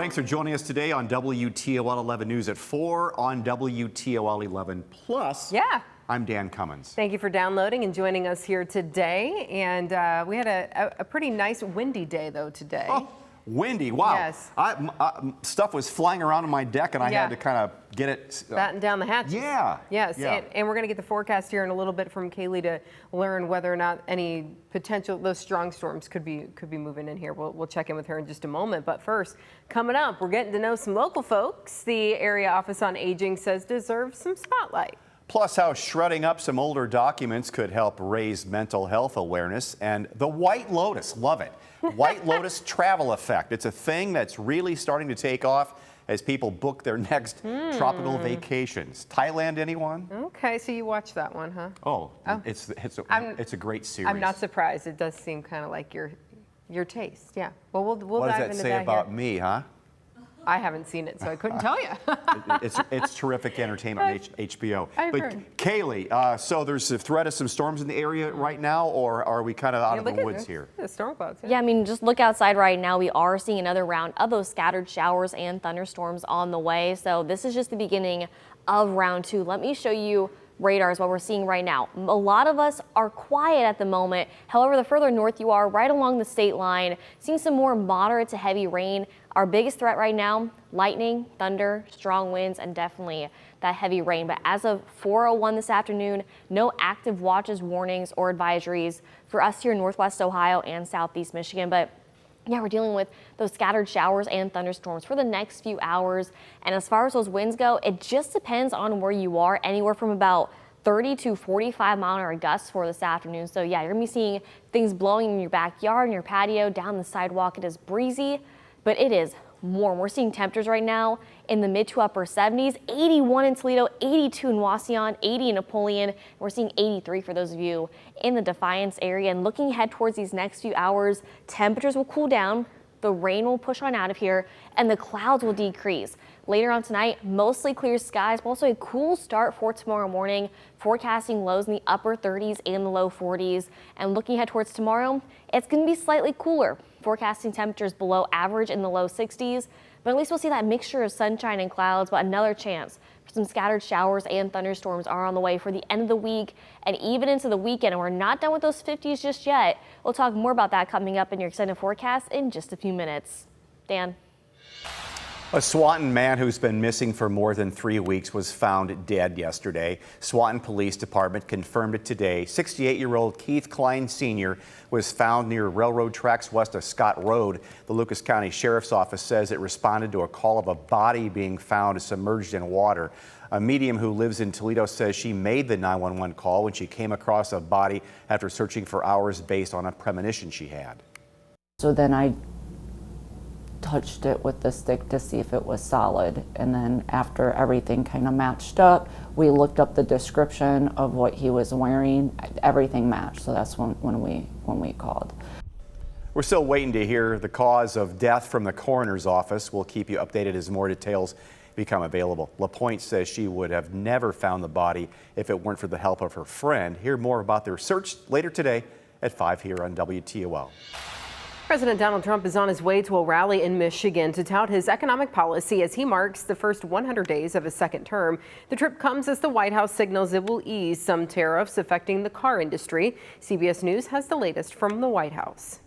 Thanks for joining us today on WTOL 11 News at 4 on WTOL 11 Plus. Yeah. I'm Dan Cummins. Thank you for downloading and joining us here today. And we had a pretty nice windy day, though, today. Oh, windy. Wow. Yes. Stuff was flying around on my deck, and I had to kind of get it. Batten down the hatches. Yeah. Yes. Yeah. And we're going to get the forecast here in a little bit from Kaylee to learn whether or not any potential, those strong storms could be moving in here. We'll check in with her in just a moment. But first, coming up, we're getting to know some local folks the Area Office on Aging says deserves some spotlight. Plus, how shredding up some older documents could help raise mental health awareness. And the White Lotus, love it. White Lotus travel effect. It's a thing that's really starting to take off as people book their next tropical vacations. Thailand, anyone? Okay, so you watched that one, huh? Oh. It's a great series. I'm not surprised. It does seem kind of like your taste. Yeah. Well, we'll what dive does into that say that about here. me, huh? I haven't seen it, so I couldn't tell you. It's terrific entertainment on HBO. I've But heard. Kaylee, so there's a threat of some storms in the area right now, or are we kind of out of Look the at woods this. here? The storm clouds. Yeah, I mean, just look outside right now. We are seeing another round of those scattered showers and thunderstorms on the way. So this is just the beginning of round two. Let me show you radars, what we're seeing right now. A lot of us are quiet at the moment. However, the further north you are, right along the state line, seeing some more moderate to heavy rain. Our biggest threat right now, lightning, thunder, strong winds, and definitely that heavy rain. But as of 4:01 this afternoon, no active watches, warnings, or advisories for us here in Northwest Ohio and Southeast Michigan. But yeah, we're dealing with those scattered showers and thunderstorms for the next few hours. And as far as those winds go, it just depends on where you are, anywhere from about 30 to 45-mile-an-hour gusts for this afternoon. So yeah, you're gonna be seeing things blowing in your backyard, in your patio, down the sidewalk. It is breezy, but it is warm. We're seeing temperatures right now in the mid to upper 70s, 81 in Toledo, 82 in Wauseon, 80 in Napoleon. We're seeing 83 for those of you in the Defiance area. And looking ahead towards these next few hours, temperatures will cool down, the rain will push on out of here, and the clouds will decrease. Later on tonight, mostly clear skies, but also a cool start for tomorrow morning, forecasting lows in the upper 30s and the low 40s. And looking ahead towards tomorrow, it's going to be slightly cooler, forecasting temperatures below average in the low 60s. But at least we'll see that mixture of sunshine and clouds, but another chance for some scattered showers and thunderstorms are on the way for the end of the week and even into the weekend. And we're not done with those 50s just yet. We'll talk more about that coming up in your extended forecast in just a few minutes. Dan. A Swanton man who's been missing for more than 3 weeks was found dead yesterday. Swanton Police Department confirmed it today. 68-year-old Keith Klein Sr. was found near railroad tracks west of Scott Road. The Lucas County Sheriff's Office says it responded to a call of a body being found submerged in water. A medium who lives in Toledo says she made the 911 call when she came across a body after searching for hours based on a premonition she had. So then I touched it with the stick to see if it was solid, and then after everything kind of matched up, we looked up the description of what he was wearing. Everything matched, so that's when we called. We're still waiting to hear the cause of death from the coroner's office. We'll keep you updated as more details become available. LaPointe says she would have never found the body if it weren't for the help of her friend. Hear more about their search later today at 5 here on WTOL. President Donald Trump is on his way to a rally in Michigan to tout his economic policy as he marks the first 100 days of his second term. The trip comes as the White House signals it will ease some tariffs affecting the car industry. CBS News has the latest from the White House.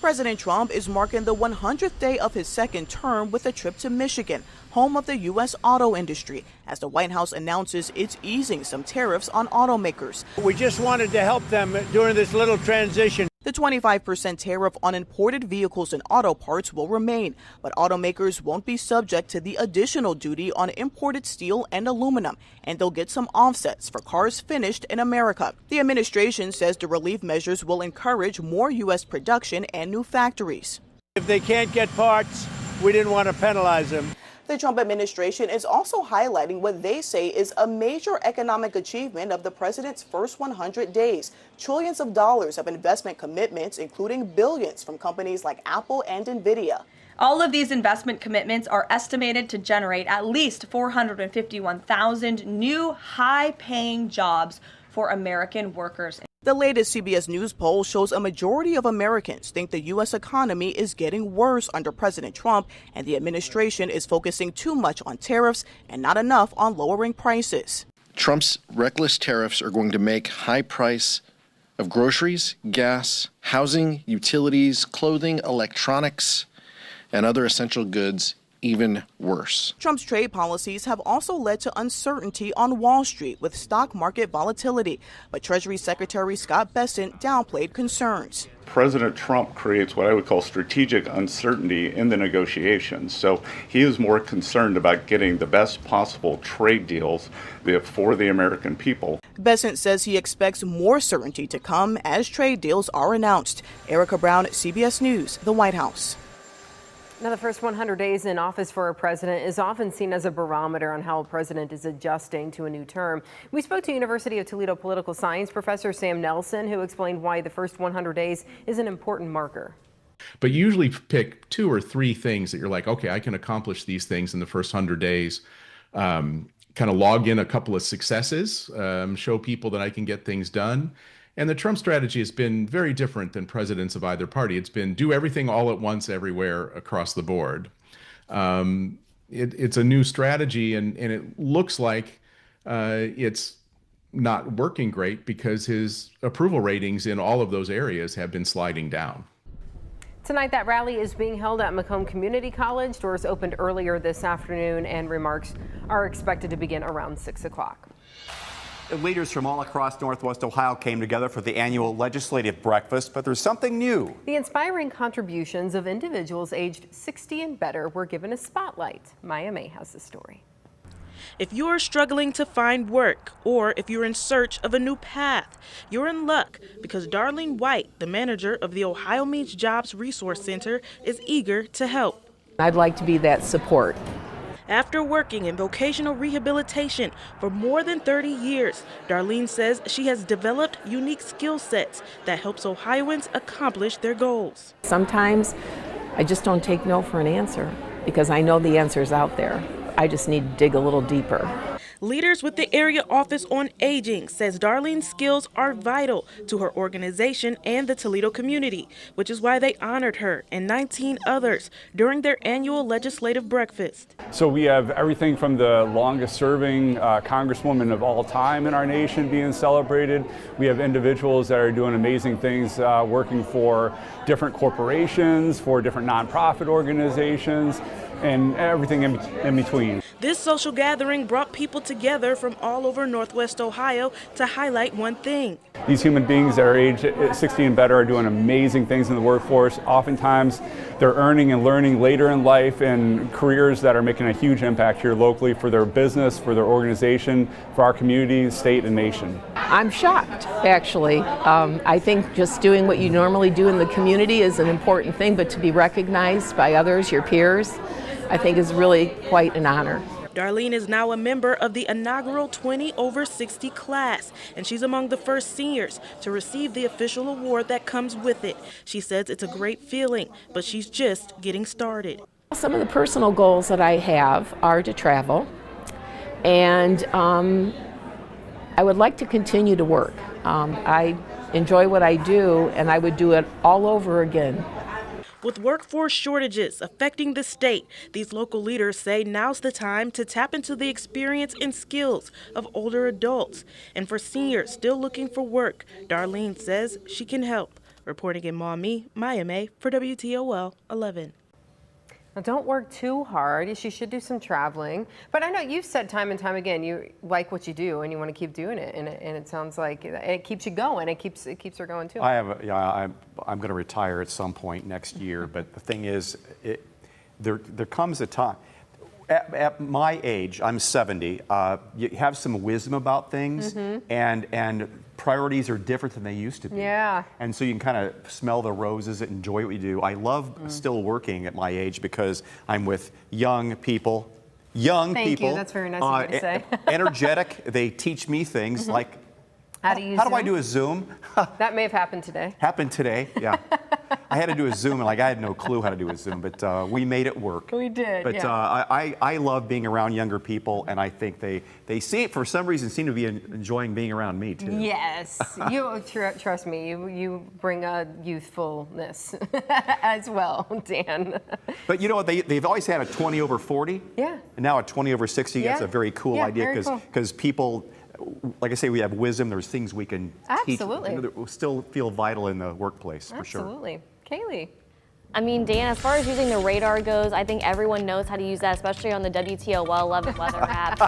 President Trump is marking the 100th day of his second term with a trip to Michigan, home of the U.S. auto industry, as the White House announces it's easing some tariffs on automakers. We just wanted to help them during this little transition. The 25% tariff on imported vehicles and auto parts will remain, but automakers won't be subject to the additional duty on imported steel and aluminum, and they'll get some offsets for cars finished in America. The administration says the relief measures will encourage more U.S. production and new factories. If they can't get parts, we didn't want to penalize them. The Trump administration is also highlighting what they say is a major economic achievement of the president's first 100 days. Trillions of dollars of investment commitments, including billions from companies like Apple and Nvidia. All of these investment commitments are estimated to generate at least 451,000 new high-paying jobs for American workers. The latest CBS News poll shows a majority of Americans think the U.S. economy is getting worse under President Trump, and the administration is focusing too much on tariffs and not enough on lowering prices. Trump's reckless tariffs are going to make high price of groceries, gas, housing, utilities, clothing, electronics, and other essential goods even worse. Trump's trade policies have also led to uncertainty on Wall Street with stock market volatility, but Treasury Secretary Scott Bessent downplayed concerns. President Trump creates what I would call strategic uncertainty in the negotiations. So he is more concerned about getting the best possible trade deals for the American people. Bessent says he expects more certainty to come as trade deals are announced. Erica Brown, CBS News, the White House. Now, the first 100 days in office for a president is often seen as a barometer on how a president is adjusting to a new term. We spoke to University of Toledo political science professor Sam Nelson, who explained why the first 100 days is an important marker. But usually pick 2 or 3 things that you're like, okay, I can accomplish these things in the first 100 days. Kind of log in a couple of successes, show people that I can get things done. And the Trump strategy has been very different than presidents of either party. It's been do everything all at once everywhere across the board. It's a new strategy, and it looks like it's not working great because his approval ratings in all of those areas have been sliding down. Tonight, that rally is being held at Macomb Community College. Doors opened earlier this afternoon, and remarks are expected to begin around 6 o'clock. Leaders from all across Northwest Ohio came together for the annual legislative breakfast, but there's something new. The inspiring contributions of individuals aged 60 and better were given a spotlight. Maya May has the story. If you are struggling to find work, or if you're in search of a new path, you're in luck because Darlene White, the manager of the Ohio Means Jobs Resource Center, is eager to help. I'd like to be that support. After working in vocational rehabilitation for more than 30 years, Darlene says she has developed unique skill sets that helps Ohioans accomplish their goals. Sometimes I just don't take no for an answer because I know the answer's out there. I just need to dig a little deeper. Leaders with the Area Office on Aging says Darlene's skills are vital to her organization and the Toledo community, which is why they honored her and 19 others during their annual legislative breakfast. So we have everything from the longest serving congresswoman of all time in our nation being celebrated. We have individuals that are doing amazing things, working for different corporations, for different nonprofit organizations, and everything in between. This social gathering brought people together from all over Northwest Ohio to highlight one thing. These human beings that are aged 60 and better are doing amazing things in the workforce. Oftentimes, they're earning and learning later in life in careers that are making a huge impact here locally for their business, for their organization, for our community, state, and nation. I'm shocked, actually. I think just doing what you normally do in the community is an important thing, but to be recognized by others, your peers, I think is really quite an honor. Darlene is now a member of the inaugural 20 over 60 class, and she's among the first seniors to receive the official award that comes with it. She says it's a great feeling, but she's just getting started. Some of the personal goals that I have are to travel, and I would like to continue to work. I enjoy what I do, and I would do it all over again. With workforce shortages affecting the state, these local leaders say now's the time to tap into the experience and skills of older adults. And for seniors still looking for work, Darlene says she can help. Reporting in Maumee, Maya May for WTOL 11. Now, don't work too hard. You should do some traveling. But I know you've said time and time again you like what you do and you want to keep doing it. And it sounds like it keeps you going. It keeps her going too. I'm going to retire at some point next year. But the thing is, there comes a time. At my age, I'm 70. You have some wisdom about things, and priorities are different than they used to be. Yeah. And so you can kind of smell the roses and enjoy what you do. I love still working at my age because I'm with young people. Thank you. That's very nice of you to say. Energetic. They teach me things like how do I do a Zoom? That may have happened today. Happened today, yeah. I had to do a Zoom, and like I had no clue how to do a Zoom, but we made it work. We did. But I love being around younger people, and I think they see, for some reason, seem to be enjoying being around me too. Yes, you trust me. You bring a youthfulness as well, Dan. But you know what? They've always had a 20 over 40. Yeah. And now a 20 over 60. Yeah. That's a very cool Yeah, idea very because people, like I say, we have wisdom. There's things we can Absolutely. teach that will still feel vital in the workplace for sure. Absolutely. Kaylee. I mean, Dan, as far as using the radar goes, I think everyone knows how to use that, especially on the WTOL 11 weather app.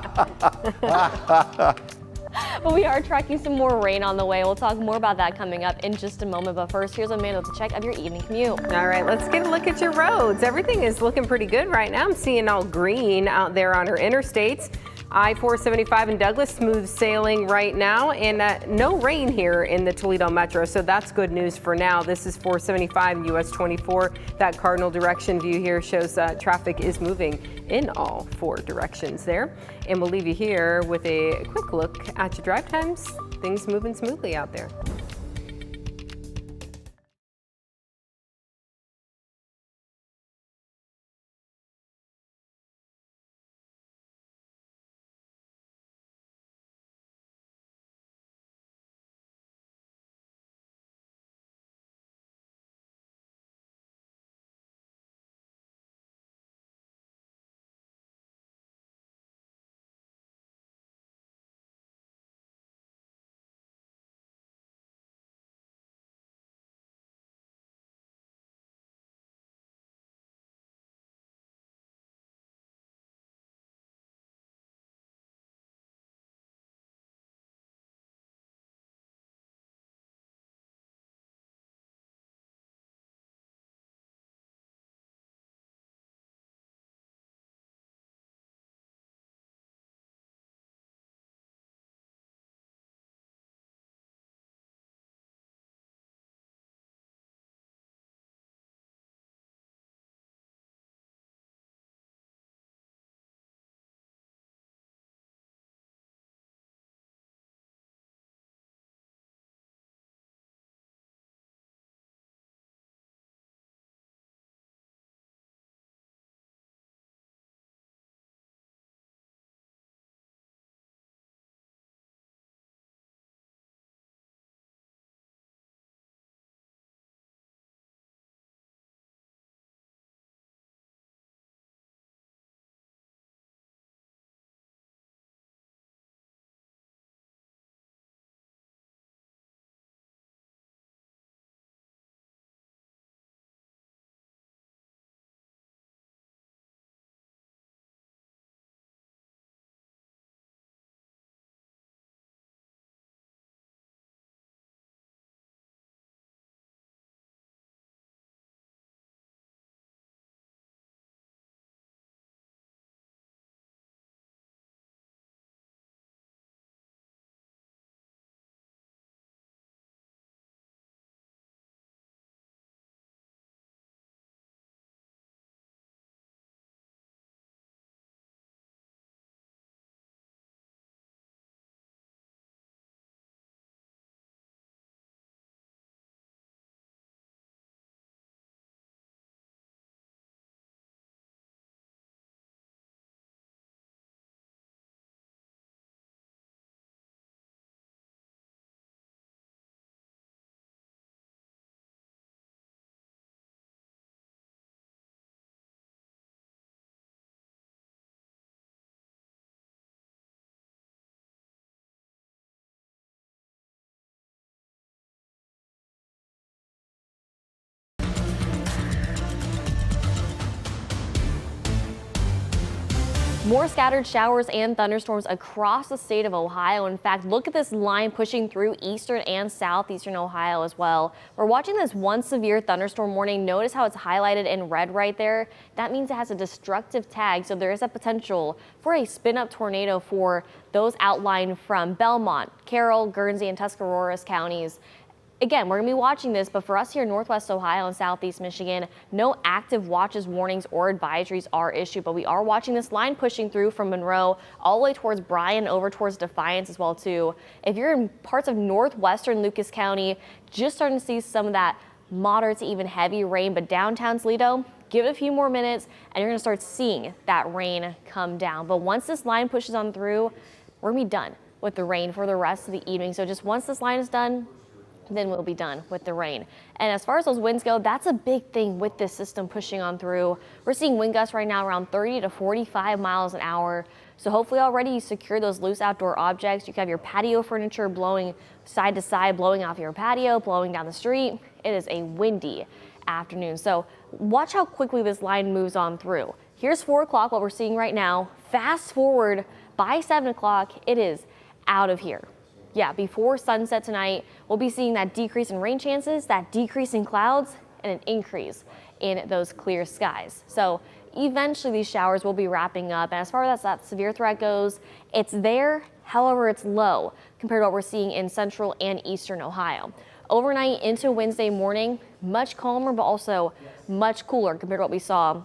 But we are tracking some more rain on the way. We'll talk more about that coming up in just a moment. But first, here's Amanda with a check of your evening commute. All right, let's get a look at your roads. Everything is looking pretty good right now. I'm seeing all green out there on our interstates. I-475 in Douglas, smooth sailing right now, and no rain here in the Toledo Metro, so that's good news for now. This is 475 US 24. That cardinal direction view here shows traffic is moving in all 4 directions there. And we'll leave you here with a quick look at your drive times. Things moving smoothly out there. More scattered showers and thunderstorms across the state of Ohio. In fact, look at this line pushing through eastern and southeastern Ohio as well. We're watching this one severe thunderstorm warning. Notice how it's highlighted in red right there. That means it has a destructive tag, so there is a potential for a spin-up tornado for those outlined from Belmont, Carroll, Guernsey, and Tuscarawas counties. Again, we're going to be watching this, but for us here in Northwest Ohio and Southeast Michigan, no active watches, warnings, or advisories are issued, but we are watching this line pushing through from Monroe all the way towards Bryan, over towards Defiance as well, too. If you're in parts of northwestern Lucas County, just starting to see some of that moderate to even heavy rain, but downtown Toledo, give it a few more minutes and you're going to start seeing that rain come down. But once this line pushes on through, we're going to be done with the rain for the rest of the evening. So just once this line is done, then we'll be done with the rain. And as far as those winds go, that's a big thing with this system pushing on through. We're seeing wind gusts right now around 30 to 45 miles an hour. So hopefully already you secure those loose outdoor objects. You can have your patio furniture blowing side to side, blowing off your patio, blowing down the street. It is a windy afternoon. So watch how quickly this line moves on through. Here's 4 o'clock, what we're seeing right now. Fast forward by 7 o'clock, it is out of here. Yeah, before sunset tonight, we'll be seeing that decrease in rain chances, that decrease in clouds, and an increase in those clear skies. So eventually these showers will be wrapping up. And as far as that severe threat goes, it's there. However, it's low compared to what we're seeing in central and eastern Ohio. Overnight into Wednesday morning, much calmer, but also much cooler compared to what we saw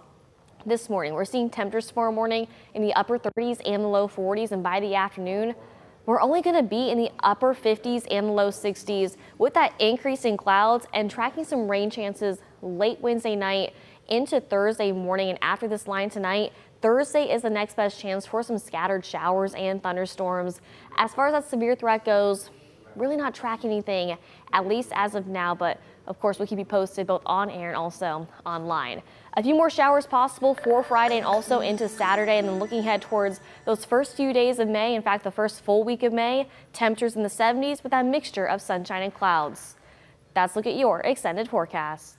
this morning. We're seeing temperatures tomorrow morning in the upper 30s and the low 40s. And by the afternoon, we're only going to be in the upper 50s and the low 60s with that increase in clouds and tracking some rain chances late Wednesday night into Thursday morning. And after this line tonight, Thursday is the next best chance for some scattered showers and thunderstorms. As far as that severe threat goes, really not tracking anything, at least as of now, but of course we'll keep you posted both on air and also online. A few more showers possible for Friday and also into Saturday, and then looking ahead towards those first few days of May, in fact the first full week of May, temperatures in the 70s with that mixture of sunshine and clouds. That's a look at your extended forecast.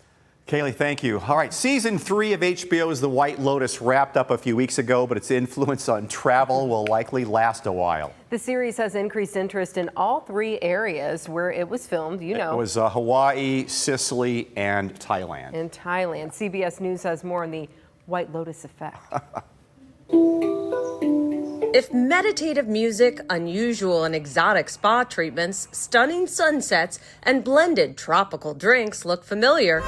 Kaylee, thank you. All right, season 3 of HBO's The White Lotus wrapped up a few weeks ago, but its influence on travel will likely last a while. The series has increased interest in all 3 areas where it was filmed, you know. It was Hawaii, Sicily, and Thailand. In Thailand. CBS News has more on the White Lotus effect. If meditative music, unusual and exotic spa treatments, stunning sunsets, and blended tropical drinks look familiar,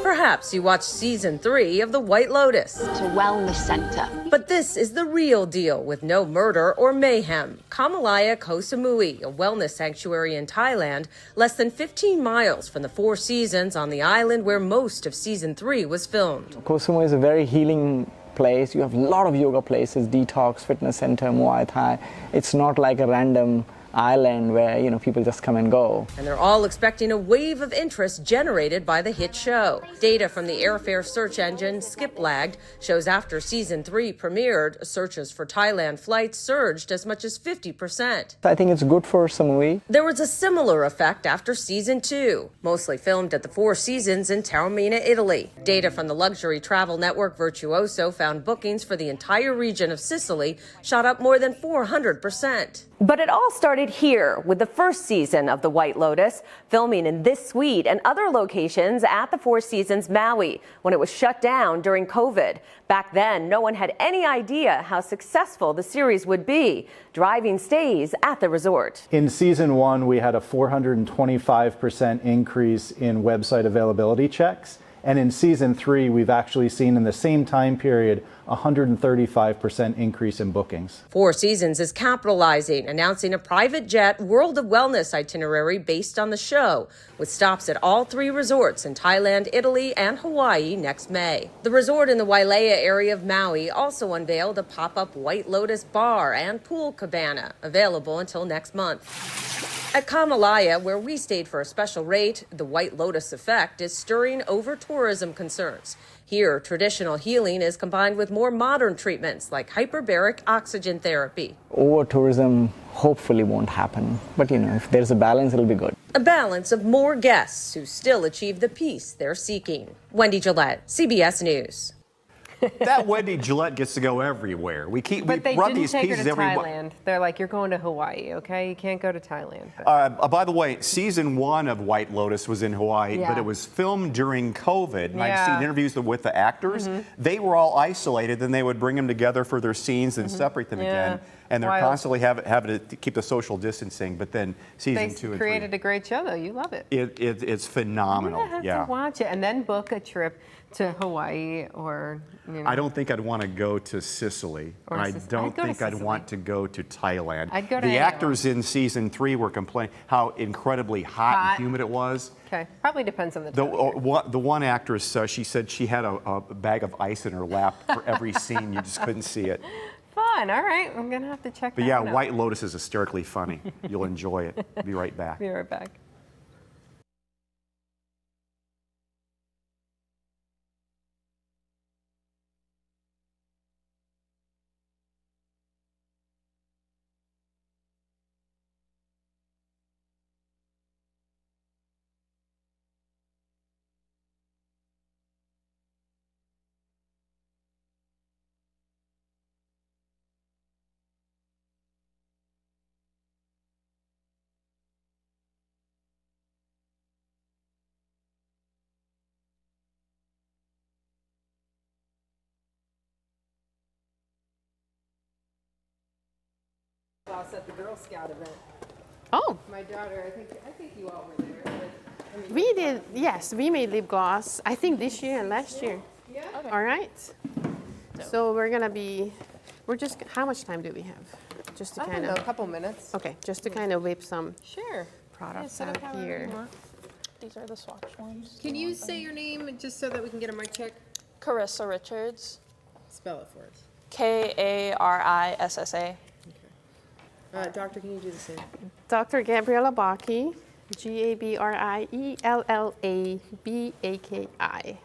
perhaps you watched season 3 of The White Lotus. It's a wellness center. But this is the real deal with no murder or mayhem. Kamalaya Koh Samui, a wellness sanctuary in Thailand, less than 15 miles from the Four Seasons on the island where most of season 3 was filmed. Koh Samui is a very healing place. You have a lot of yoga places, detox, fitness center, Muay Thai. It's not like a random island where, you know, people just come and go. And they're all expecting a wave of interest generated by the hit show. Data from the airfare search engine Skiplagged shows after season 3 premiered, searches for Thailand flights surged as much as 50%. I think it's good for Samui. There was a similar effect after season 2, mostly filmed at the Four Seasons in Taormina, Italy. Data from the luxury travel network Virtuoso found bookings for the entire region of Sicily shot up more than 400%. But it all started here with the first season of The White Lotus, filming in this suite and other locations at the Four Seasons Maui when it was shut down during COVID. Back then, no one had any idea how successful the series would be, driving stays at the resort. In season 1, we had a 425% increase in website availability checks. And in season 3, we've actually seen in the same time period 135% increase in bookings. Four Seasons is capitalizing, announcing a private jet World of Wellness itinerary based on the show, with stops at all 3 resorts in Thailand, Italy, and Hawaii next May. The resort in the Wailea area of Maui also unveiled a pop-up White Lotus bar and pool cabana, available until next month. At Kamalaya, where we stayed for a special rate, the White Lotus effect is stirring over tourism concerns. Here, traditional healing is combined with more modern treatments like hyperbaric oxygen therapy. Over tourism hopefully won't happen, but you know, if there's a balance, it'll be good. A balance of more guests who still achieve the peace they're seeking. Wendy Gillette, CBS News. That Wendy Gillette gets to go everywhere. But we they run didn't these take her pieces to every Thailand. They're like, you're going to Hawaii, okay? You can't go to Thailand. By the way, season 1 of White Lotus was in Hawaii, but it was filmed during COVID. And I've seen interviews with the actors. They were all isolated, then they would bring them together for their scenes and separate them again. And they're constantly having to keep the social distancing. But then season 2 and 3. They created a great show, though. You love it. It's phenomenal. You have to watch it and then book a trip To Hawaii or, I don't think I'd want to go to Sicily. Or And I Sicily. don't I'd go to think I'd Sicily. want to go to Thailand. I'd go to The anywhere. actors in season 3 were complaining how incredibly hot and humid it was. Okay, probably depends on the The, time. the one actress, she said she had a bag of ice in her lap for every scene. You just couldn't see it. Fun, all right, I'm gonna have to check But that yeah, one out. White Lotus is hysterically funny. You'll enjoy it. Be right back. Be right back. At the Girl Scout event. Oh, My daughter, I think you all were there. we did, yes, we made lip gloss, I think this year and last year. Yeah. All right. So we're just, how much time do we have? Just to I don't kind know, a of, couple minutes. okay, just to kind of whip some Sure. products set up out however here. you want. These are the swatch ones. Can you say your name just so that we can get a mic check? Carissa Richards. Spell it for us. Karissa. Doctor, can you do the same? Dr. Gabriella Baki, Gabriellabaki.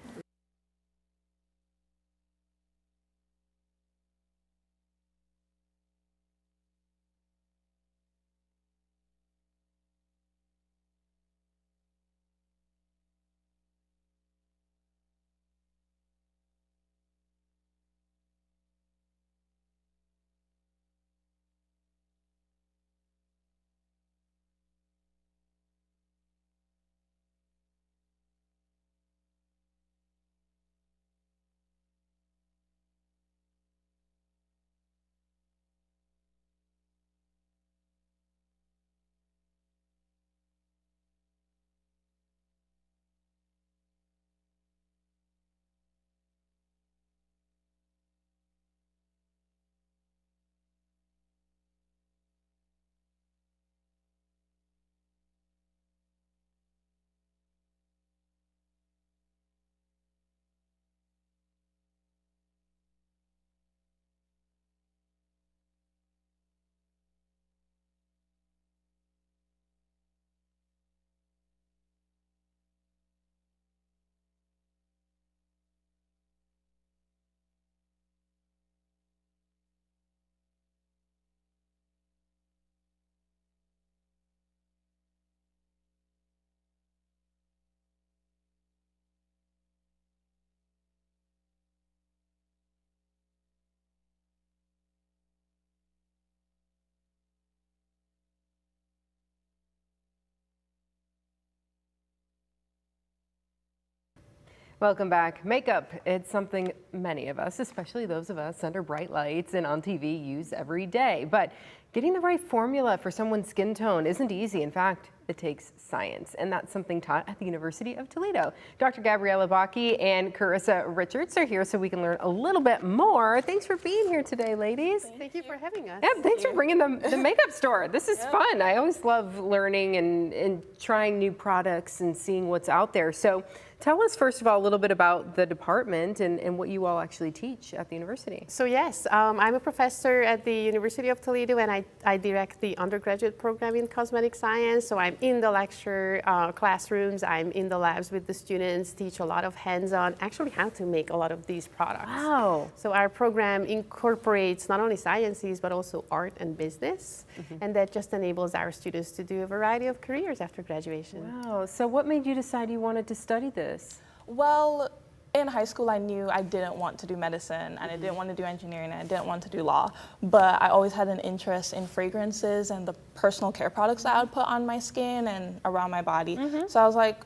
Welcome back. Makeup, it's something many of us, especially those of us under bright lights and on TV, use every day. But getting the right formula for someone's skin tone isn't easy. In fact, it takes science, and that's something taught at the University of Toledo. Dr. Gabriella Baki and Carissa Richards are here so we can learn a little bit more. Thanks for being here today, ladies. Thank you for having us. Yeah, thanks for bringing the makeup store. This is fun. I always love learning and trying new products and seeing what's out there. So tell us, first of all, a little bit about the department and what you all actually teach at the university. So yes, I'm a professor at the University of Toledo, and I direct the undergraduate program in cosmetic science. So I'm in the lecture classrooms, I'm in the labs with the students, teach a lot of hands-on, actually how to make a lot of these products. Wow. So our program incorporates not only sciences, but also art and business. And that just enables our students to do a variety of careers after graduation. Wow, so what made you decide you wanted to study this? Well, in high school, I knew I didn't want to do medicine, and I didn't want to do engineering, and I didn't want to do law. But I always had an interest in fragrances and the personal care products that I would put on my skin and around my body. So I was like,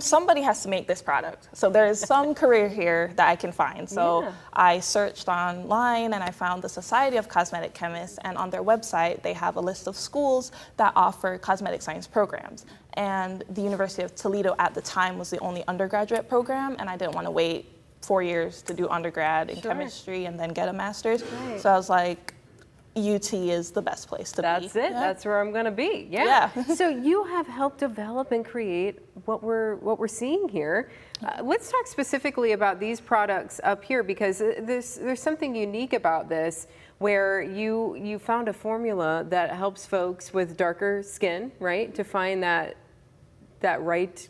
somebody has to make this product. So there is some career here that I can find. So Yeah. I searched online and I found the Society of Cosmetic Chemists, and on their website they have a list of schools that offer cosmetic science programs. And the University of Toledo at the time was the only undergraduate program, and I didn't want to wait 4 years to do undergrad in chemistry and then get a master's. Right. So I was like, UT is the best place to be. That's it. Yeah. That's where I'm going to be. Yeah. Yeah. So you have helped develop and create what we're seeing here. Let's talk specifically about these products up here, because there's something unique about this, where you found a formula that helps folks with darker skin, right? To find that right.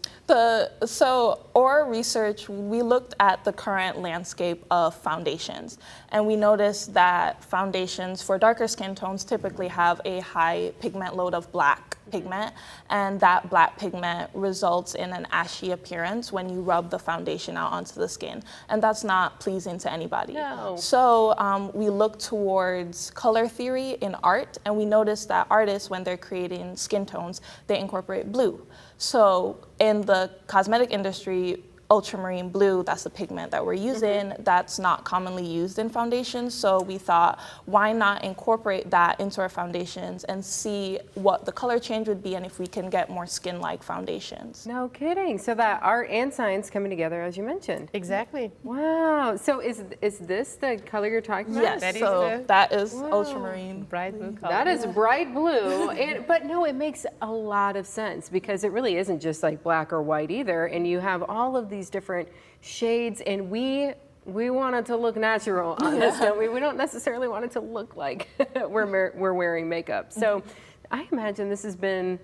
So our research, we looked at the current landscape of foundations, and we noticed that foundations for darker skin tones typically have a high pigment load of black pigment, and that black pigment results in an ashy appearance when you rub the foundation out onto the skin, and that's not pleasing to anybody. No. So we look towards color theory in art, and we noticed that artists, when they're creating skin tones, they incorporate blue. So in the cosmetic industry, ultramarine blue, that's the pigment that we're using, that's not commonly used in foundations. So we thought, why not incorporate that into our foundations and see what the color change would be and if we can get more skin-like foundations. No kidding. So that art and science coming together, as you mentioned. Exactly. Wow. So is this the color you're talking about? Yes, that is ultramarine. Bright blue color. That is bright blue. But no, it makes a lot of sense, because it really isn't just like black or white either. And you have all of these different shades, and we want it to look natural on this, don't we? We don't necessarily want it to look like we're wearing makeup. So I imagine this has been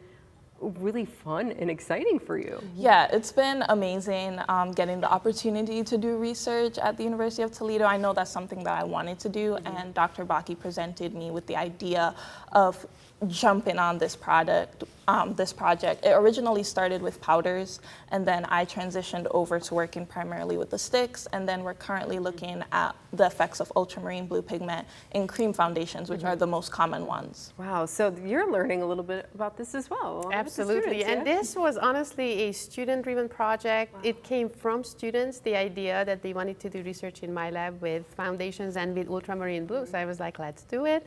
really fun and exciting for you. Yeah, it's been amazing getting the opportunity to do research at the University of Toledo. I know that's something that I wanted to do, and Dr. Baki presented me with the idea of jumping on this project. It originally started with powders, and then I transitioned over to working primarily with the sticks, and then we're currently looking at the effects of ultramarine blue pigment in cream foundations, which are the most common ones. Wow, so you're learning a little bit about this as well. along with the Absolutely. students, And yeah? this was honestly a student-driven project. It came from students, the idea that they wanted to do research in my lab with foundations and with ultramarine blue. So I was like, let's do it.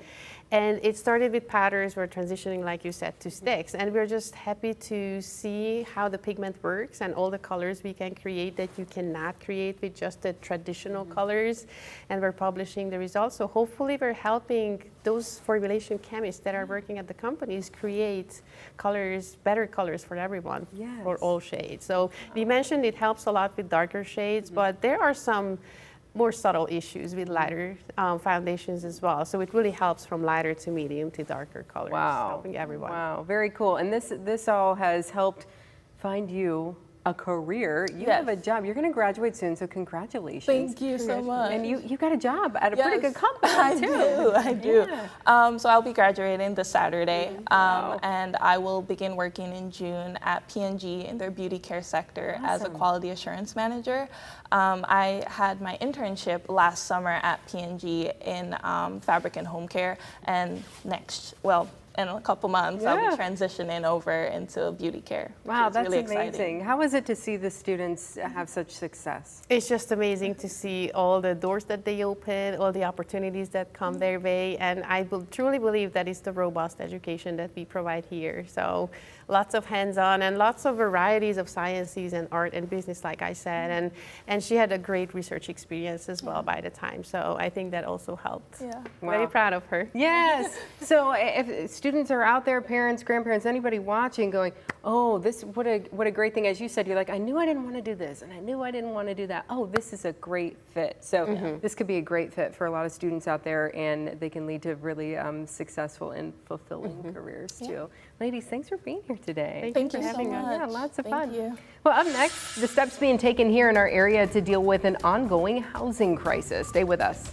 And it started with powders. We're transitioning, like you said, to sticks. And we're just happy to see how the pigment works and all the colors we can create that you cannot create with just the traditional colors. And we're publishing the results. So hopefully we're helping those formulation chemists that are working at the companies create colors, better colors for everyone, for all shades. So we mentioned it helps a lot with darker shades, but there are some more subtle issues with lighter foundations as well. So it really helps from lighter to medium to darker colors, helping everyone. Wow, very cool. And this all has helped find you a career. You have a job. You're going to graduate soon, so congratulations. Thank you so much. And you got a job at a pretty good company, I do. Yeah. So I'll be graduating this Saturday, and I will begin working in June at P&G in their beauty care sector as a quality assurance manager. I had my internship last summer at P&G in fabric and home care, and in a couple months, I'll be transitioning over into beauty care. Wow, that's really amazing. exciting. How is it to see the students have such success? It's just amazing to see all the doors that they open, all the opportunities that come their way, and I truly believe that is the robust education that we provide here. So lots of hands-on and lots of varieties of sciences and art and business, like I said, and she had a great research experience as well by the time. So I think that also helped. Yeah. Very proud of her. Yes. So if students are out there, parents, grandparents, anybody watching going, oh, what a great thing. As you said, you're like, I knew I didn't want to do this, and I knew I didn't want to do that. Oh, this is a great fit. So this could be a great fit for a lot of students out there, and they can lead to really successful and fulfilling careers too. Ladies, thanks for being here today. Thank you so much. Yeah, lots of fun. Thank you. Well, up next, the steps being taken here in our area to deal with an ongoing housing crisis. Stay with us.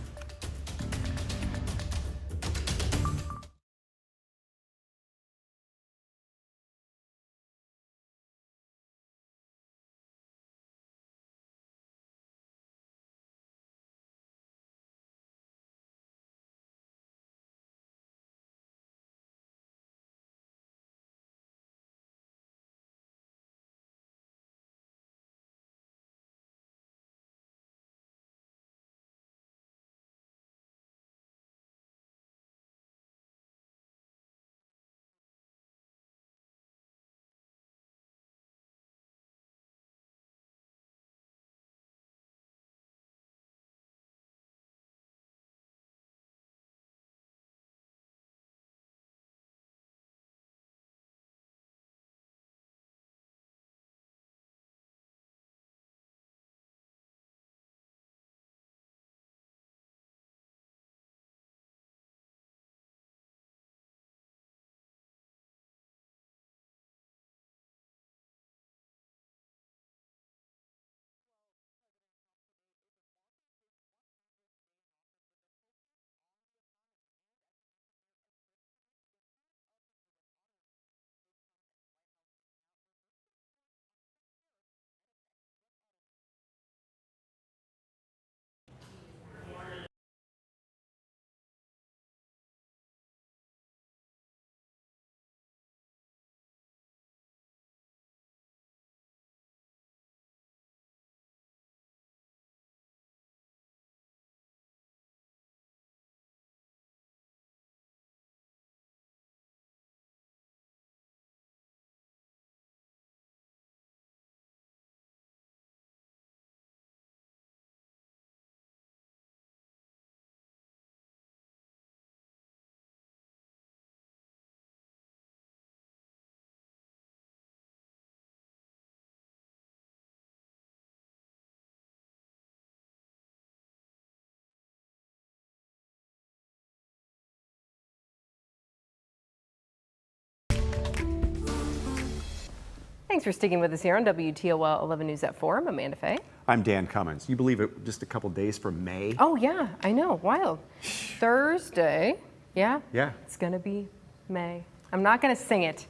Thanks for sticking with us here on WTOL 11 News at 4. I'm Amanda Fay. I'm Dan Cummins. You believe it just a couple days from May? Oh, yeah, I know. Wild. Thursday. Yeah? Yeah. It's going to be May. I'm not going to sing it.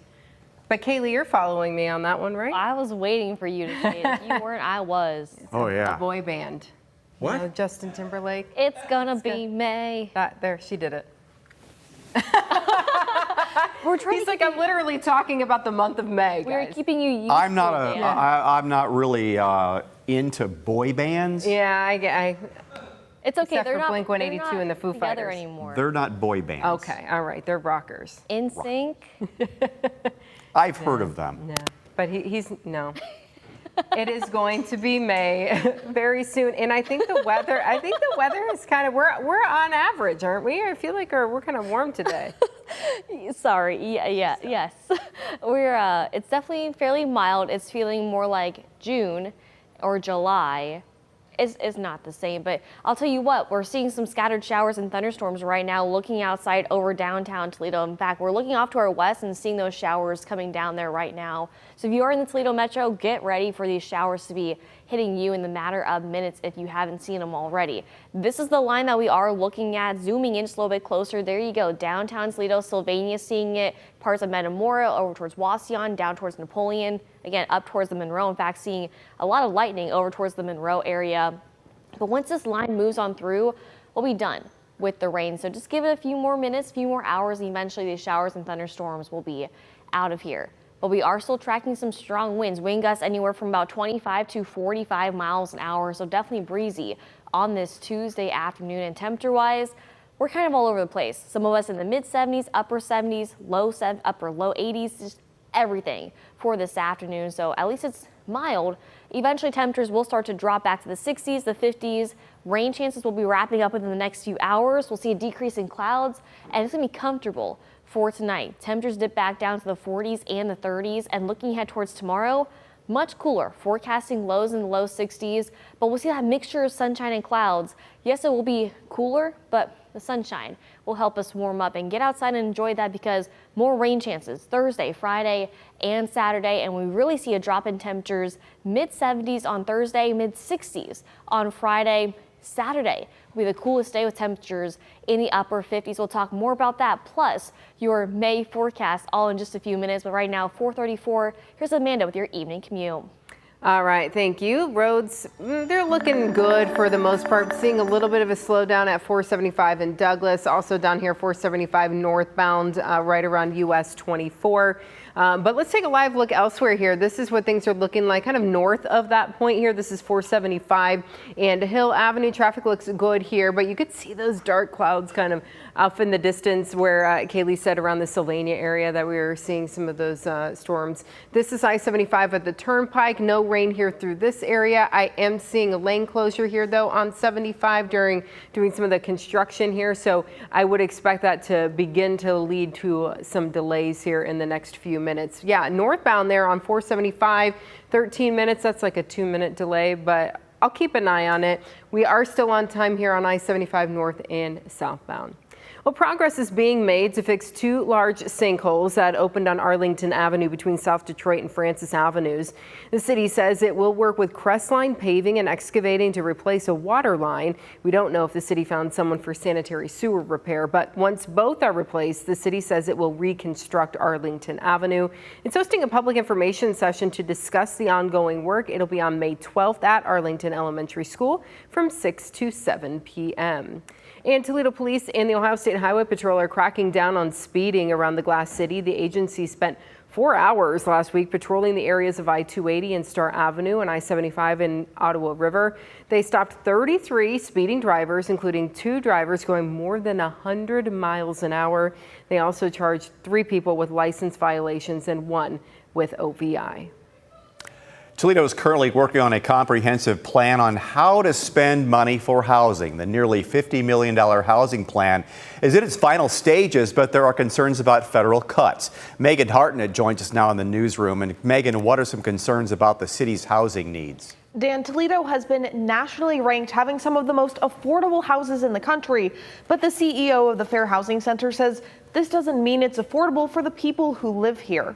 But Kaylee, you're following me on that one, right? I was waiting for you to say it. If you weren't, I was. Oh, yeah. A boy band. What? You know, Justin Timberlake. It's gonna be May. There, she did it. He's like, I'm literally talking about the month of May, guys. We're keeping you used I'm not to it. I'm not really into boy bands. Yeah, I It's okay. Except They're for not Blink 182 and the Foo together Fighters anymore. They're not boy bands. Okay, all right, they're rockers. In sync. I've heard of them. No, but he's no. It is going to be May very soon, and I think the weather is kind of we're on average, aren't we? I feel like we're kind of warm today. Sorry. Yes. We're it's definitely fairly mild. It's feeling more like June or July. Is not the same, but I'll tell you what, we're seeing some scattered showers and thunderstorms right now looking outside over downtown Toledo. In fact, we're looking off to our west and seeing those showers coming down there right now. So if you are in the Toledo Metro, get ready for these showers to be hitting you in the matter of minutes if you haven't seen them already. This is the line that we are looking at, zooming in just a little bit closer. There you go, downtown Toledo, Sylvania seeing it, parts of Metamora, over towards Wauseon, down towards Napoleon, again, up towards the Monroe. In fact, seeing a lot of lightning over towards the Monroe area. But once this line moves on through, we'll be done with the rain. So just give it a few more minutes, a few more hours, and eventually these showers and thunderstorms will be out of here. But we are still tracking some strong winds, wind gusts anywhere from about 25 to 45 miles an hour. So definitely breezy on this Tuesday afternoon. And temperature-wise, we're kind of all over the place. Some of us in the mid 70s, upper 70s, upper low 80s, just everything for this afternoon. So at least it's mild. Eventually temperatures will start to drop back to the 60s, the 50s. Rain chances will be wrapping up within the next few hours. We'll see a decrease in clouds, and it's going to be comfortable for tonight. Temperatures dip back down to the 40s and the 30s, and looking ahead towards tomorrow, much cooler, forecasting lows in the low 60s, but we'll see that mixture of sunshine and clouds. Yes, it will be cooler, but the sunshine will help us warm up and get outside and enjoy that, because more rain chances Thursday, Friday, and Saturday, and we really see a drop in temperatures, mid 70s on Thursday, mid 60s on Friday. Saturday will be the coolest day with temperatures in the upper 50s. We'll talk more about that, plus your May forecast, all in just a few minutes. But right now, 4:34. Here's Amanda with your evening commute. All right, thank you. Roads, they're looking good for the most part. Seeing a little bit of a slowdown at 475 in Douglas. Also down here, 475 northbound, right around US 24. But let's take a live look elsewhere here. This is what things are looking like kind of north of that point here. This is 475 and Hill Avenue. Traffic looks good here, but you could see those dark clouds kind of off in the distance where Kaylee said around the Sylvania area that we were seeing some of those storms. This is I-75 at the Turnpike. No rain here through this area. I am seeing a lane closure here though on 75 during doing some of the construction here. So I would expect that to begin to lead to some delays here in the next few minutes. Yeah, northbound there on 475, 13 minutes. That's like a 2-minute delay, but I'll keep an eye on it. We are still on time here on I-75 north and southbound. Well, progress is being made to fix 2 large sinkholes that opened on Arlington Avenue between South Detroit and Francis Avenues. The city says it will work with Crestline Paving and excavating to replace a water line. We don't know if the city found someone for sanitary sewer repair, but once both are replaced, the city says it will reconstruct Arlington Avenue. It's hosting a public information session to discuss the ongoing work. It'll be on May 12th at Arlington Elementary School from 6 to 7 p.m. And Toledo Police and the Ohio State Highway Patrol are cracking down on speeding around the Glass City. The agency spent 4 hours last week patrolling the areas of I-280 and Star Avenue and I-75 in Ottawa River. They stopped 33 speeding drivers, including 2 drivers going more than 100 miles an hour. They also charged 3 people with license violations and 1 with OVI. Toledo is currently working on a comprehensive plan on how to spend money for housing. The nearly $50 million housing plan is in its final stages, but there are concerns about federal cuts. Megan Hartnett joins us now in the newsroom. And Megan, what are some concerns about the city's housing needs? Dan, Toledo has been nationally ranked having some of the most affordable houses in the country, but the CEO of the Fair Housing Center says this doesn't mean it's affordable for the people who live here.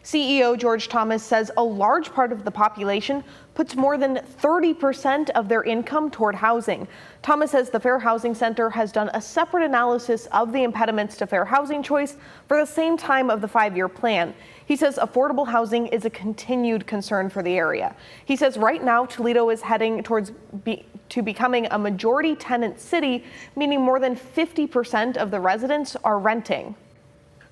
CEO George Thomas says a large part of the population puts more than 30% of their income toward housing. Thomas says the Fair Housing Center has done a separate analysis of the impediments to fair housing choice for the same time of the 5-year plan. He says affordable housing is a continued concern for the area. He says right now Toledo is heading towards becoming a majority tenant city, meaning more than 50% of the residents are renting.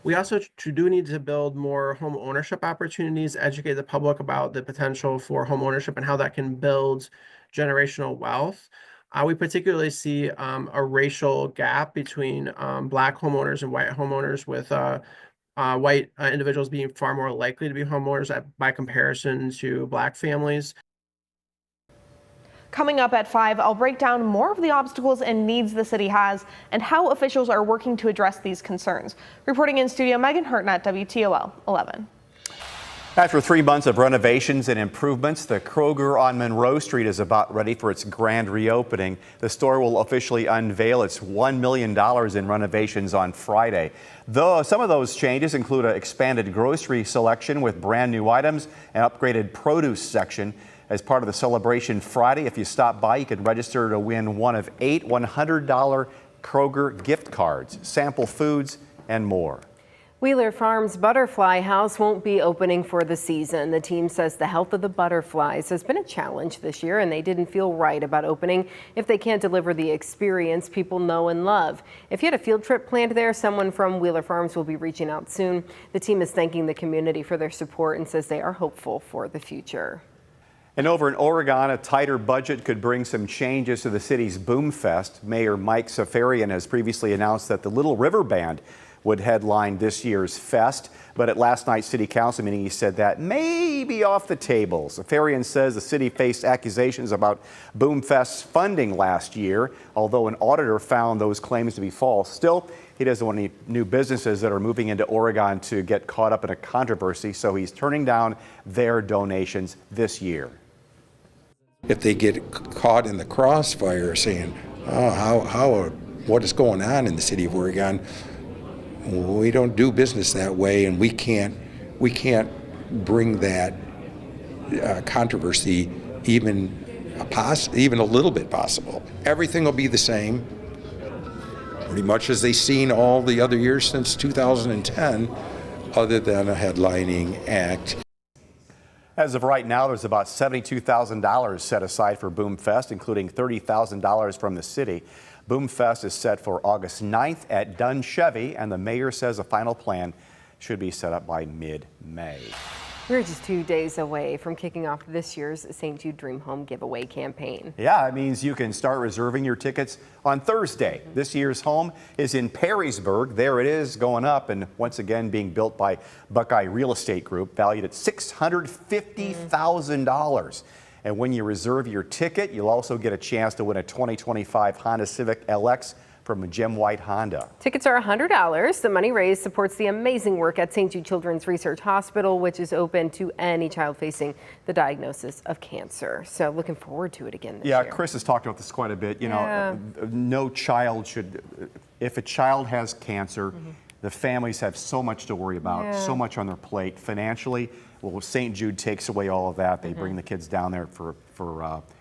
We also do need to build more home ownership opportunities, educate the public about the potential for home ownership and how that can build generational wealth. We particularly see a racial gap between Black homeowners and white homeowners, with white individuals being far more likely to be homeowners by comparison to Black families. Coming up at 5, I'll break down more of the obstacles and needs the city has and how officials are working to address these concerns. Reporting in studio, Megan Hurton at WTOL 11. After 3 months of renovations and improvements, the Kroger on Monroe Street is about ready for its grand reopening. The store will officially unveil its $1 million in renovations on Friday. Though some of those changes include an expanded grocery selection with brand new items and upgraded produce section. As part of the celebration Friday, if you stop by, you can register to win one of 8 $100 Kroger gift cards, sample foods, and more. Wheeler Farms Butterfly House won't be opening for the season. The team says the health of the butterflies has been a challenge this year, and they didn't feel right about opening if they can't deliver the experience people know and love. If you had a field trip planned there, someone from Wheeler Farms will be reaching out soon. The team is thanking the community for their support and says they are hopeful for the future. And over in Oregon, a tighter budget could bring some changes to the city's Boom Fest. Mayor Mike Safarian has previously announced that the Little River Band would headline this year's fest, but at last night's city council meeting he said that may be off the table. Safarian says the city faced accusations about Boom Fest's funding last year, although an auditor found those claims to be false. Still, he doesn't want any new businesses that are moving into Oregon to get caught up in a controversy, so he's turning down their donations this year. If they get caught in the crossfire saying, oh, what is going on in the city of Oregon, we don't do business that way, and we can't bring that controversy even a little bit possible. Everything will be the same, pretty much as they've seen all the other years since 2010, other than a headlining act. As of right now, there's about $72,000 set aside for Boom Fest, including $30,000 from the city. Boom Fest is set for August 9th at Dunn Chevy, and the mayor says a final plan should be set up by mid-May. We're just 2 days away from kicking off this year's St. Jude Dream Home giveaway campaign. Yeah, it means you can start reserving your tickets on Thursday. This year's home is in Perrysburg. There it is, going up, and once again being built by Buckeye Real Estate Group, valued at $650,000. And when you reserve your ticket, you'll also get a chance to win a 2025 Honda Civic LX from Gem White Honda. Tickets are $100. The money raised supports the amazing work at St. Jude Children's Research Hospital, which is open to any child facing the diagnosis of cancer. So looking forward to it again this year. Yeah, Chris has talked about this quite a bit. You know, no child should, if a child has cancer, the families have so much to worry about, so much on their plate financially. Well, St. Jude takes away all of that. They bring the kids down there for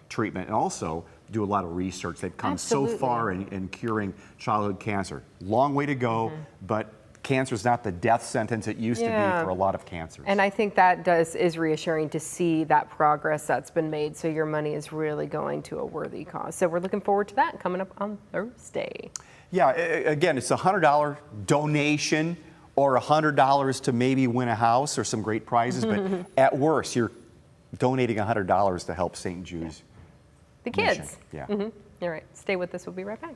treatment, and also do a lot of research. They've come so far in curing childhood cancer. Long way to go, but cancer is not the death sentence it used to be for a lot of cancers. And I think that is reassuring to see that progress that's been made. So your money is really going to a worthy cause. So we're looking forward to that coming up on Thursday. Yeah, again, it's a $100 donation or $100 to maybe win a house or some great prizes. But at worst, you're donating $100 to help St. Jude's. The kids. Mission. Yeah. All right. Stay with us. We'll be right back.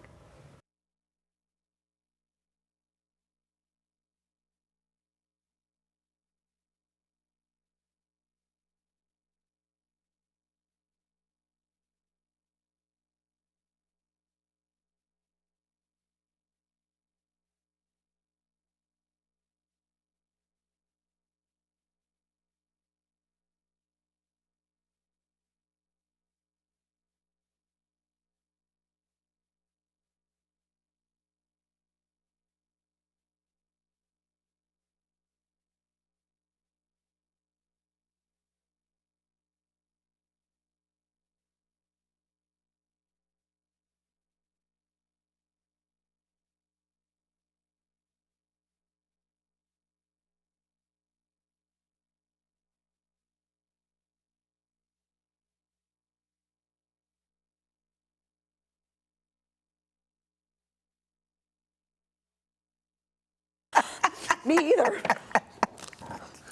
Me either.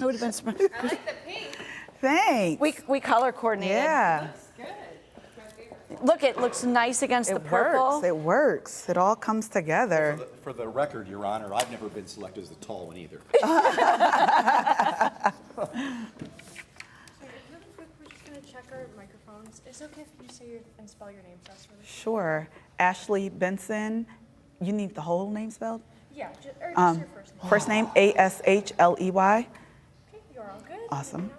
It would have been smart. I like the pink. Thanks. We color coordinated. Yeah. Looks good. Look, it looks nice against the purple. It works. It all comes together. For the record, Your Honor, I've never been selected as the tall one either. Check our microphones. Is it okay if you say and spell your name first? Sure. Ashley Benson. You need the whole name spelled? Yeah, just your first name. First name, Ashley. Okay, you're all good. Awesome.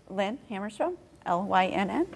Lynn Hammerstrom, Lynn.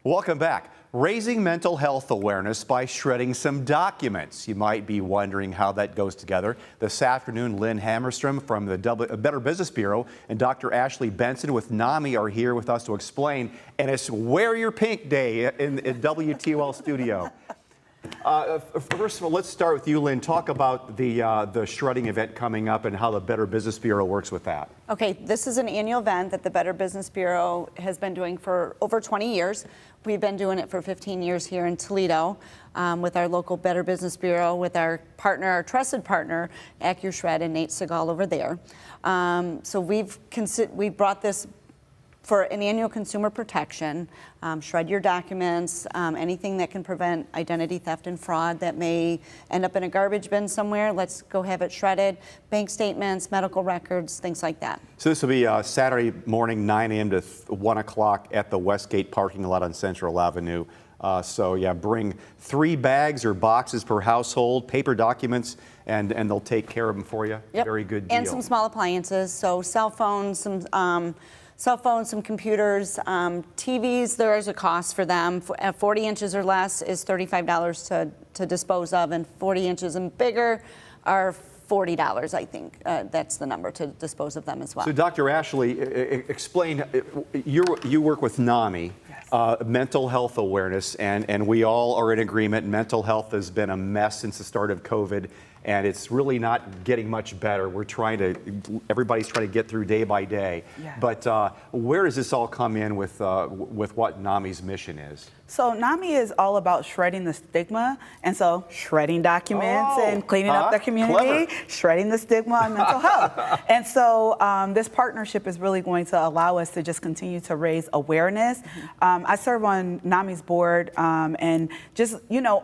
Welcome back. Raising mental health awareness by shredding some documents. You might be wondering how that goes together. This afternoon, Lynn Hammerstrom from the Better Business Bureau and Dr. Ashley Benson with NAMI are here with us to explain. And it's Wear Your Pink Day in WTOL studio. First of all, let's start with you, Lynn. Talk about the shredding event coming up and how the Better Business Bureau works with that. Okay, this is an annual event that the Better Business Bureau has been doing for over 20 years. We've been doing it for 15 years here in Toledo with our local Better Business Bureau, with our partner, our trusted partner, AccuShred and Nate Segal over there. So we've brought this for an annual consumer protection. Shred your documents, anything that can prevent identity theft and fraud that may end up in a garbage bin somewhere. Let's go have it shredded. Bank statements, medical records, things like that. So this will be Saturday morning, 9 a.m. to 1 o'clock at the Westgate parking lot on Central Avenue. So yeah, bring 3 bags or boxes per household, paper documents, and they'll take care of them for you. Yep. Very good deal. And some small appliances, so cell phones, some computers, TVs, there is a cost for them. At 40 inches or less is $35 to dispose of, and 40 inches and bigger are $40, I think. That's the number to dispose of them as well. So Dr. Ashley, explain, you work with NAMI, mental health awareness, and we all are in agreement. Mental health has been a mess since the start of COVID, and it's really not getting much better. Everybody's trying to get through day by day. Yeah. But where does this all come in with what NAMI's mission is? So NAMI is all about shredding the stigma, and so shredding documents and cleaning up the community, shredding the stigma on mental health. And so this partnership is really going to allow us to just continue to raise awareness. I serve on NAMI's board, and just,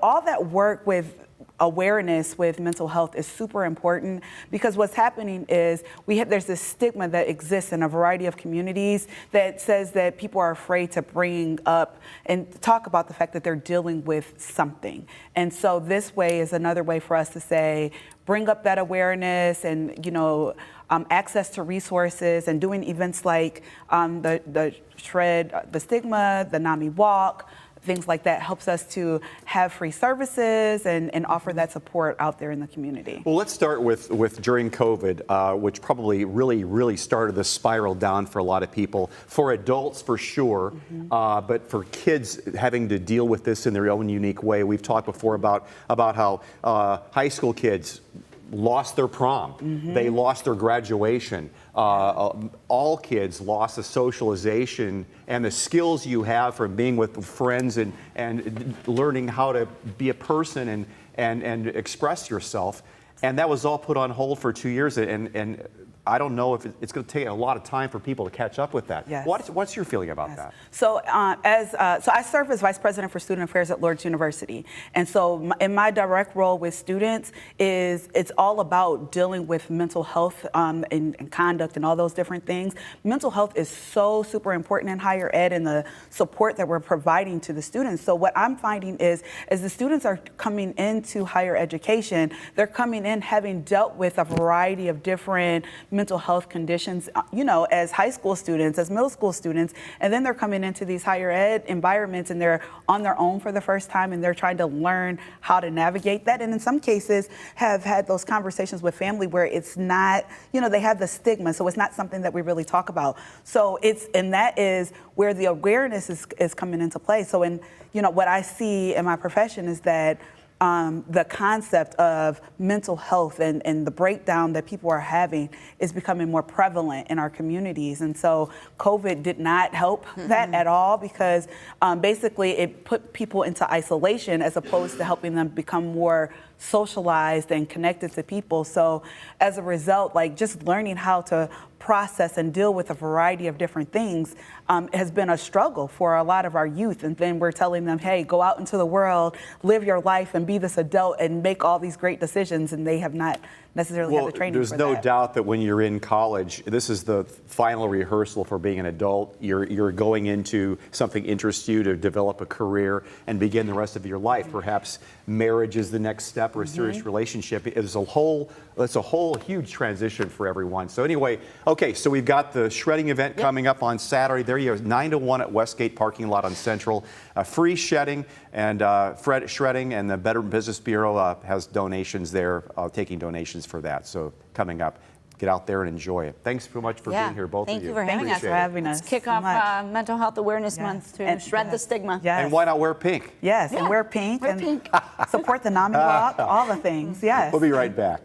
all that work with awareness with mental health is super important, because what's happening is there's this stigma that exists in a variety of communities that says that people are afraid to bring up and talk about the fact that they're dealing with something. And so this way is another way for us to say, bring up that awareness and, access to resources, and doing events like the Shred the Stigma, the NAMI Walk, things like that helps us to have free services and offer that support out there in the community. Well, let's start with during COVID, which probably really started the spiral down for a lot of people. For adults, for sure, but for kids having to deal with this in their own unique way. We've talked before about how high school kids lost their prom. They lost their graduation. All kids lost the socialization and the skills you have from being with friends and learning how to be a person and express yourself. And that was all put on hold for 2 years. And I don't know if it's going to take a lot of time for people to catch up with that. Yes. What's your feeling about that? So, so I serve as Vice President for Student Affairs at Lord's University, and so in my direct role with students it's all about dealing with mental health and conduct and all those different things. Mental health is so super important in higher ed and the support that we're providing to the students. So what I'm finding is, as the students are coming into higher education, they're coming in having dealt with a variety of different mental health conditions, as high school students, as middle school students, and then they're coming into these higher ed environments and they're on their own for the first time and they're trying to learn how to navigate that. And in some cases have had those conversations with family where it's not, they have the stigma, so it's not something that we really talk about. So and that is where the awareness is coming into play. So what I see in my profession is that the concept of mental health and the breakdown that people are having is becoming more prevalent in our communities. And so COVID did not help that at all, because basically it put people into isolation as opposed to helping them become more socialized and connected to people. So as a result, just learning how to process and deal with a variety of different things has been a struggle for a lot of our youth. And then we're telling them, hey, go out into the world, live your life and be this adult and make all these great decisions. And they have not necessarily had the training there's for no that. doubt that when you're in college, this is the final rehearsal for being an adult. You're going into something interests you to develop a career and begin the rest of your life. Perhaps marriage is the next step, or a serious relationship. It's a whole huge transition for everyone. So anyway, okay, so we've got the shredding event coming up on Saturday. There you go, 9 to 1 at Westgate parking lot on Central. Free shedding and shredding, and the Better Business Bureau has donations there, taking donations for that. So coming up, get out there and enjoy it. Thanks so much for being here, both of you. Thank you for having us. Let's kick off Mental Health Awareness Month to shred the stigma. Yes. And why not wear pink? Yes, and wear pink Wear and pink. support the NAMI walk, all the things. Yes. We'll be right back.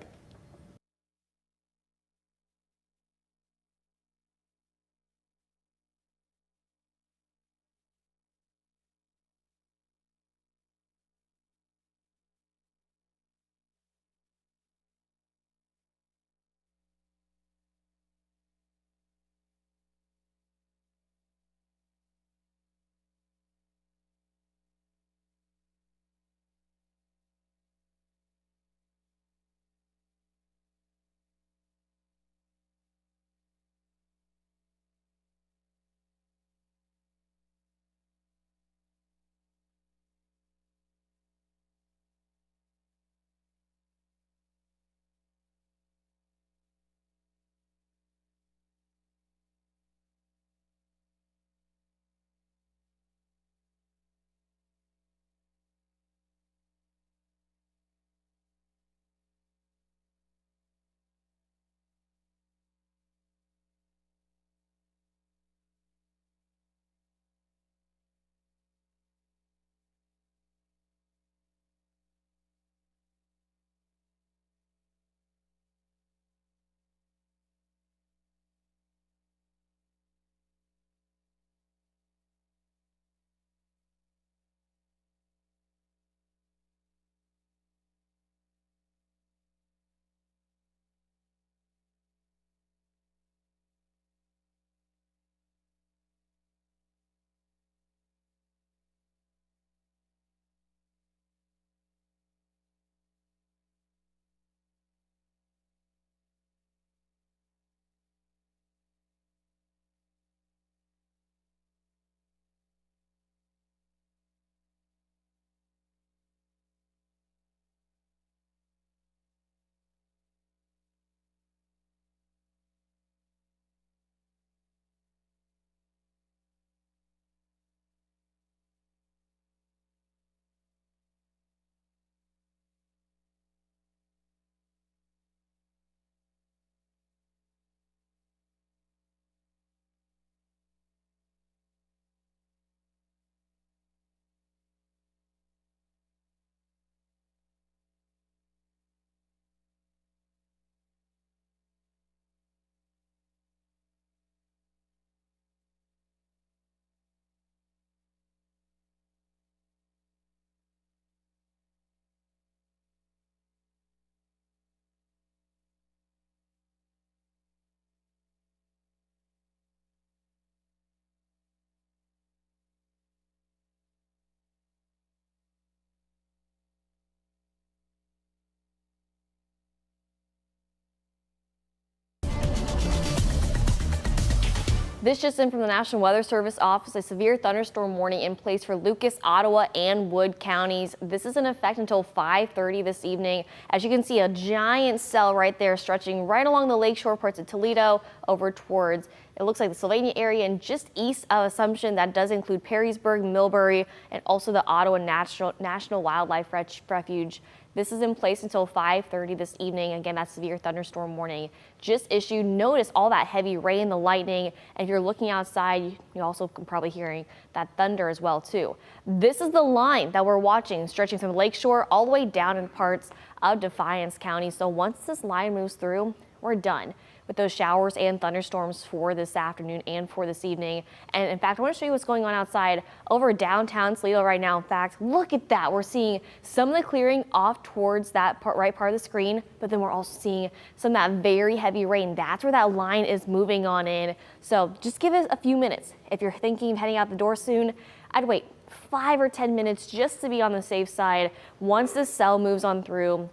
This just in from the National Weather Service office, a severe thunderstorm warning in place for Lucas, Ottawa, and Wood counties. This is in effect until 5:30 this evening. As you can see, a giant cell right there stretching right along the lakeshore parts of Toledo over towards, it looks like the Sylvania area and just east of Assumption. That does include Perrysburg, Millbury, and also the Ottawa National Wildlife Refuge. This is in place until 5:30 this evening. Again, that severe thunderstorm warning just issued. Notice all that heavy rain, the lightning, and if you're looking outside, you also can probably hearing that thunder as well too. This is the line that we're watching, stretching from Lakeshore all the way down in parts of Defiance County. So once this line moves through, we're done with those showers and thunderstorms for this afternoon and for this evening. And in fact, I want to show you what's going on outside over downtown Toledo right now. In fact, look at that. We're seeing some of the clearing off towards that right part of the screen, but then we're also seeing some of that very heavy rain. That's where that line is moving on in. So just give it a few minutes. If you're thinking of heading out the door soon, I'd wait 5 or 10 minutes just to be on the safe side. Once this cell moves on through,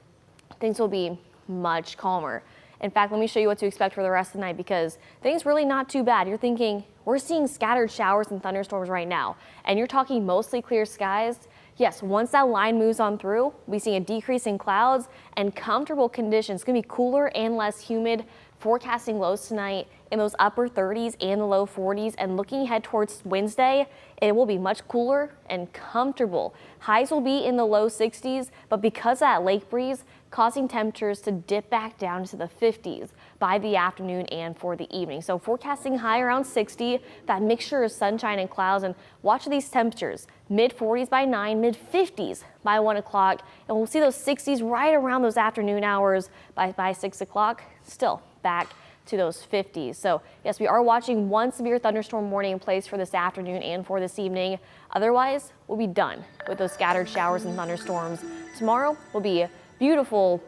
things will be much calmer. In fact, let me show you what to expect for the rest of the night, because things really not too bad. You're thinking, we're seeing scattered showers and thunderstorms right now, and you're talking mostly clear skies. Yes, once that line moves on through, we see a decrease in clouds and comfortable conditions. It's going to be cooler and less humid. Forecasting lows tonight in those upper 30s and the low 40s, and looking ahead towards Wednesday, it will be much cooler and comfortable. Highs will be in the low 60s, but because of that lake breeze, causing temperatures to dip back down to the 50s by the afternoon and for the evening. So forecasting high around 60, that mixture of sunshine and clouds, and watch these temperatures, mid 40s by 9, mid 50s by 1 o'clock, and we'll see those 60s right around those afternoon hours by 6 o'clock, still back to those 50s. So yes, we are watching one severe thunderstorm warning in place for this afternoon and for this evening. Otherwise, we'll be done with those scattered showers and thunderstorms. Tomorrow will be beautiful,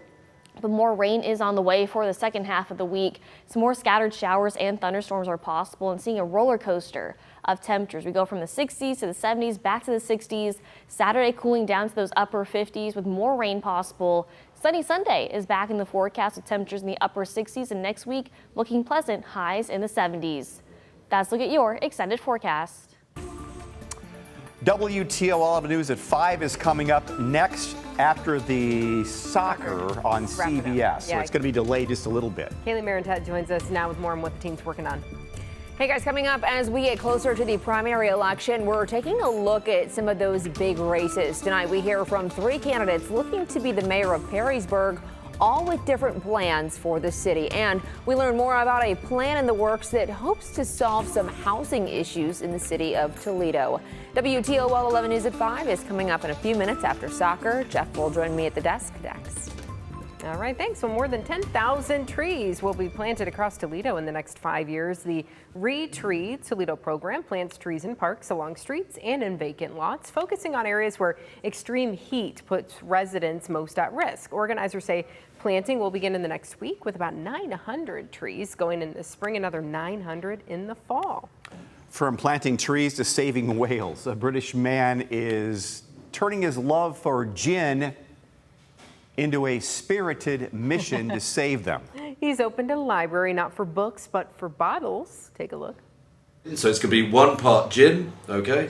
but more rain is on the way for the second half of the week. Some more scattered showers and thunderstorms are possible, and seeing a roller coaster of temperatures. We go from the 60s to the 70s, back to the 60s. Saturday cooling down to those upper 50s with more rain possible. Sunny Sunday is back in the forecast with temperatures in the upper 60s, and next week looking pleasant, highs in the 70s. That's a look at your extended forecast. WTOL News at 5 is coming up next after the soccer on CBS. So it's going to be delayed just a little bit. Kaylee Marentet joins us now with more on what the team's working on. Hey guys, coming up as we get closer to the primary election, we're taking a look at some of those big races. Tonight we hear from 3 candidates looking to be the mayor of Perrysburg, all with different plans for the city. And we learn more about a plan in the works that hopes to solve some housing issues in the city of Toledo. WTOL 11 News at 5 is coming up in a few minutes after soccer. Jeff will join me at the desk next. All right, thanks. Well, more than 10,000 trees will be planted across Toledo in the next 5 years. The Re-Tree Toledo program plants trees in parks, along streets, and in vacant lots, focusing on areas where extreme heat puts residents most at risk. Organizers say planting will begin in the next week with about 900 trees going in the spring, another 900 in the fall. From planting trees to saving whales, a British man is turning his love for gin into a spirited mission to save them. He's opened a library, not for books, but for bottles. Take a look. So it's going to be 1 part gin, okay,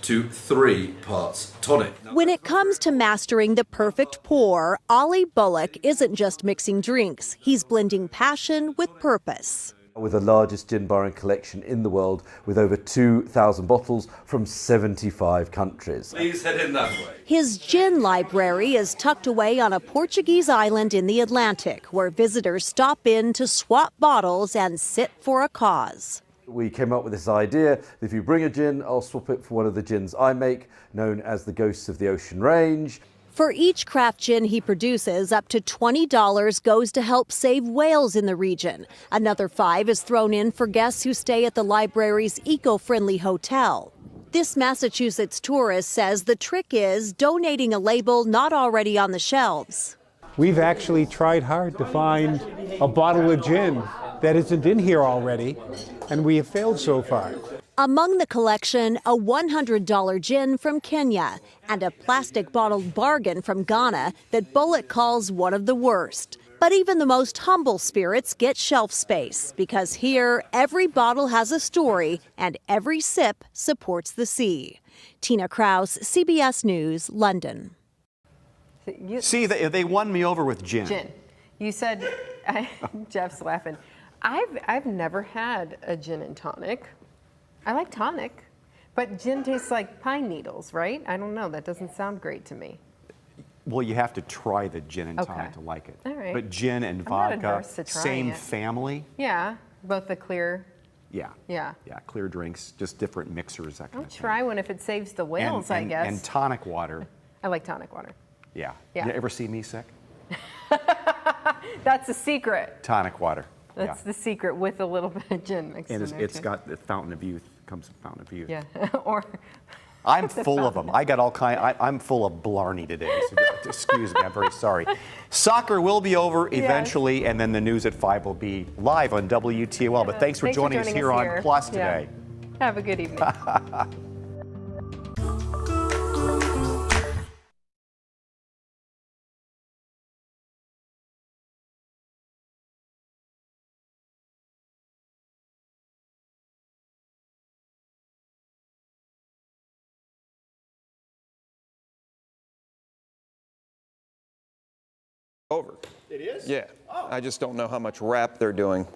to 3 parts tonic. When it comes to mastering the perfect pour, Ollie Bullock isn't just mixing drinks. He's blending passion with purpose. With the largest gin barring collection in the world, with over 2,000 bottles from 75 countries. Please head in that way. His gin library is tucked away on a Portuguese island in the Atlantic, where visitors stop in to swap bottles and sit for a cause. We came up with this idea that if you bring a gin, I'll swap it for one of the gins I make, known as the Ghosts of the Ocean Range. For each craft gin he produces, up to $20 goes to help save whales in the region. Another $5 is thrown in for guests who stay at the library's eco-friendly hotel. This Massachusetts tourist says the trick is donating a label not already on the shelves. We've actually tried hard to find a bottle of gin that isn't in here already, and we have failed so far. Among the collection, a $100 gin from Kenya and a plastic bottled bargain from Ghana that Bullock calls one of the worst. But even the most humble spirits get shelf space because here, every bottle has a story and every sip supports the sea. Tina Kraus, CBS News, London. See, they won me over with gin. Gin. You said, Jeff's laughing. I've never had a gin and tonic. I like tonic, but gin tastes like pine needles, right? I don't know. That doesn't sound great to me. Well, you have to try the gin and tonic Okay. to like it. All right. But gin and I'm not vodka, adverse to trying same it. family. Yeah, both the clear. Yeah. Yeah. Yeah, clear drinks, just different mixers, that kind I'll of thing. try one if it saves the whales, I guess. And tonic water. I like tonic water. Yeah. Yeah. You ever see me sick? That's a secret. Tonic water. That's the secret with a little bit of gin mixed And in there it's too. got the Fountain of Youth, comes from Fountain of Youth. Yeah, or I'm full of them. I got all I'm full of blarney today. So excuse me, I'm very sorry. Soccer will be over eventually, and then the news at 5 will be live on WTOL. But thanks for joining us here on Plus today. Have a good evening. Over. It is? Yeah. I just don't know how much wrap they're doing.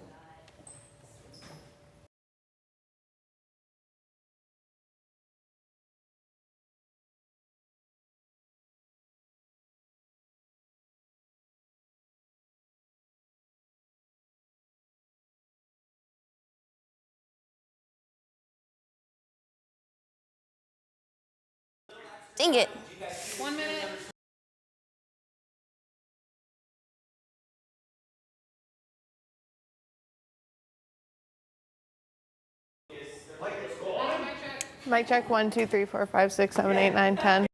Dang it. 1 minute. Mic check 1, 2, 3, 4, 5, 6, 7, 8, 9, 10.